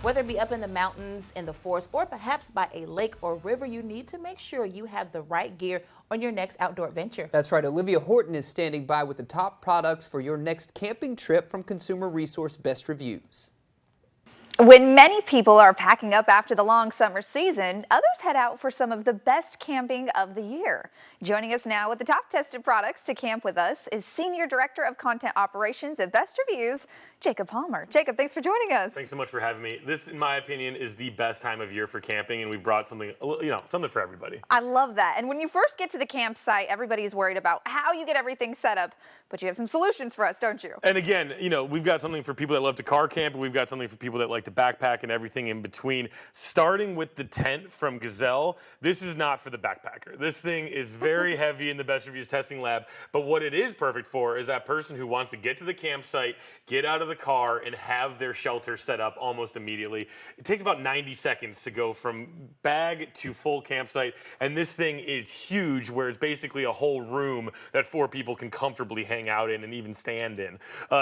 Whether it be up in the mountains, in the forest, or perhaps by a lake or river, you need to make sure you have the right gear on your next outdoor adventure. That's right. Olivia Horton is standing by with the top products for your next camping trip from Consumer Resource Best Reviews. When many people are packing up after the long summer season, others head out for some of the best camping of the year. Joining us now with the top tested products to camp with us is Senior Director of Content Operations at Best Reviews, Jacob Palmer. Jacob, thanks for joining us. Thanks so much for having me. This, in my opinion, is the best time of year for camping, and we've brought something, something for everybody. I love that. And when you first get to the campsite, everybody's worried about how you get everything set up, but you have some solutions for us, don't you? And again, we've got something for people that love to car camp, and we've got something for people that like to backpack and everything in between. Starting with the tent from Gazelle, this is not for the backpacker. This thing is very heavy in the Best Reviews testing lab, but what it is perfect for is that person who wants to get to the campsite, get out of the car, and have their shelter set up almost immediately. It takes about 90 seconds to go from bag to full campsite, and this thing is huge, where it's basically a whole room that 4 people can comfortably hang out in and even stand in.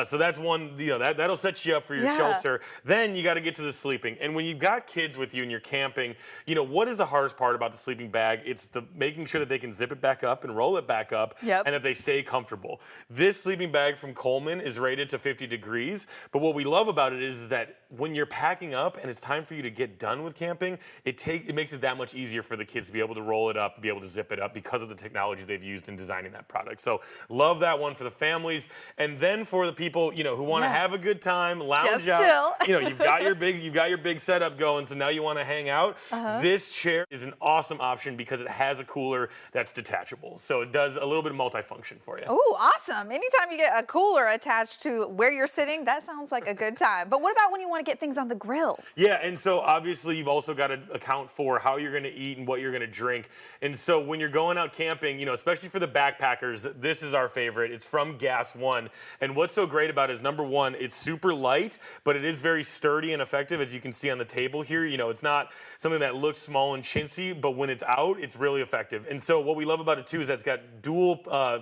So that's one, that'll set you up for your shelter. Then you got to get to the sleeping. And when you've got kids with you and you're camping, what is the hardest part about the sleeping bag? It's the making sure that they can zip it back up and roll it back up, and that they stay comfortable. This sleeping bag from Coleman is rated to 50 degrees, but what we love about it is that when you're packing up and it's time for you to get done with camping, it makes it that much easier for the kids to be able to roll it up and be able to zip it up because of the technology they've used in designing that product. So love that one for the families. And then for the people, who want to have a good time, lounge out. You've got your big setup going, so now you want to hang out. This chair is an awesome option because it has a cooler that's detachable. So it does a little bit of multifunction for you. Oh, awesome. Anytime you get a cooler attached to where you're sitting, that sounds like a good time. But what about when you want to get things on the grill? Yeah, and so obviously you've also got to account for how you're going to eat and what you're going to drink. And so when you're going out camping, especially for the backpackers, this is our favorite. It's from Gas One. And what's so great about it is, number one, it's super light, but it is very sturdy and effective, as you can see on the table here. It's not something that looks small and chintzy, but when it's out, it's really effective. And so what we love about it too is that it's got dual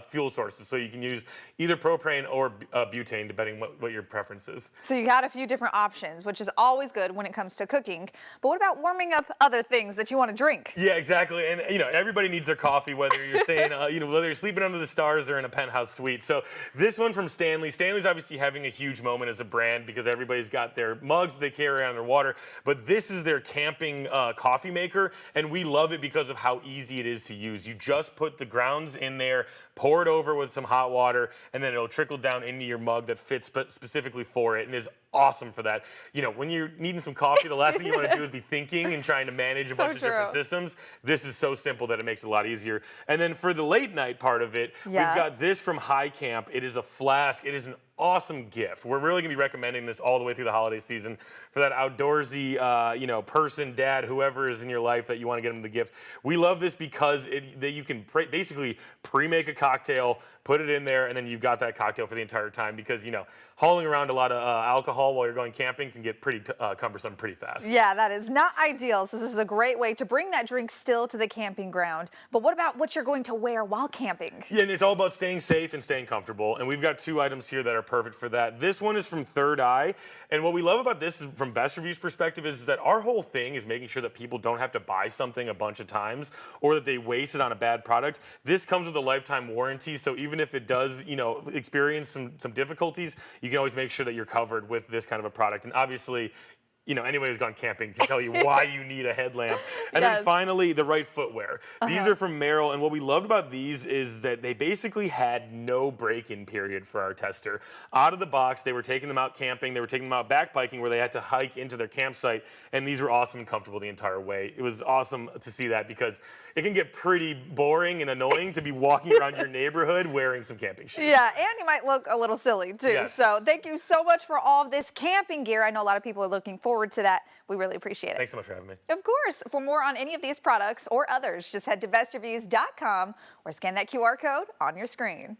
fuel sources, so you can use either propane or butane, depending what your preference is. So you got a few different options, which is always good when it comes to cooking. But what about warming up other things that you want to drink? Yeah, exactly. And everybody needs their coffee, whether you're staying, whether you're sleeping under the stars or in a penthouse suite. So this one from Stanley. Stanley's obviously having a huge moment as a brand because everybody's got their mugs that they carry around their water. But this is their camping coffee maker, and we love it because of how easy it is to use. You just put the grounds in there, pour it over with some hot water, and then it'll trickle down into your mug that fits specifically for it and is awesome for that. When you're needing some coffee, the last thing you want to do is be thinking and trying to manage a bunch of different systems. This is so simple that it makes it a lot easier. And then for the late night part of it, we've got this from High Camp. It is a flask. It is an awesome gift. We're really going to be recommending this all the way through the holiday season for that outdoorsy, person, dad, whoever is in your life that you want to get them the gift. We love this because that you can basically pre-make a cocktail, put it in there, and then you've got that cocktail for the entire time because, hauling around a lot of alcohol while you're going camping can get pretty cumbersome pretty fast. Yeah, that is not ideal. So this is a great way to bring that drink still to the camping ground. But what about what you're going to wear while camping? Yeah, and it's all about staying safe and staying comfortable. And we've got 2 items here that are perfect for that. This one is from Third Eye. And what we love about this is, from Best Reviews perspective, is that our whole thing is making sure that people don't have to buy something a bunch of times or that they waste it on a bad product. This comes with a lifetime warranty. So even if it does, experience some difficulties, you can always make sure that you're covered with this kind of a product. And obviously, anybody who's gone camping can tell you why you need a headlamp. And then finally, the right footwear. These are from Merrell, and what we loved about these is that they basically had no break-in period for our tester. Out of the box, they were taking them out camping, they were taking them out backpacking where they had to hike into their campsite, and these were awesome and comfortable the entire way. It was awesome to see that because it can get pretty boring and annoying to be walking around your neighborhood wearing some camping shoes. Yeah, and you might look a little silly too. Yes. So thank you so much for all of this camping gear. I know a lot of people are looking forward to that. We really appreciate it. Thanks so much for having me. Of course. For more on any of these products or others, just head to bestreviews.com or scan that QR code on your screen.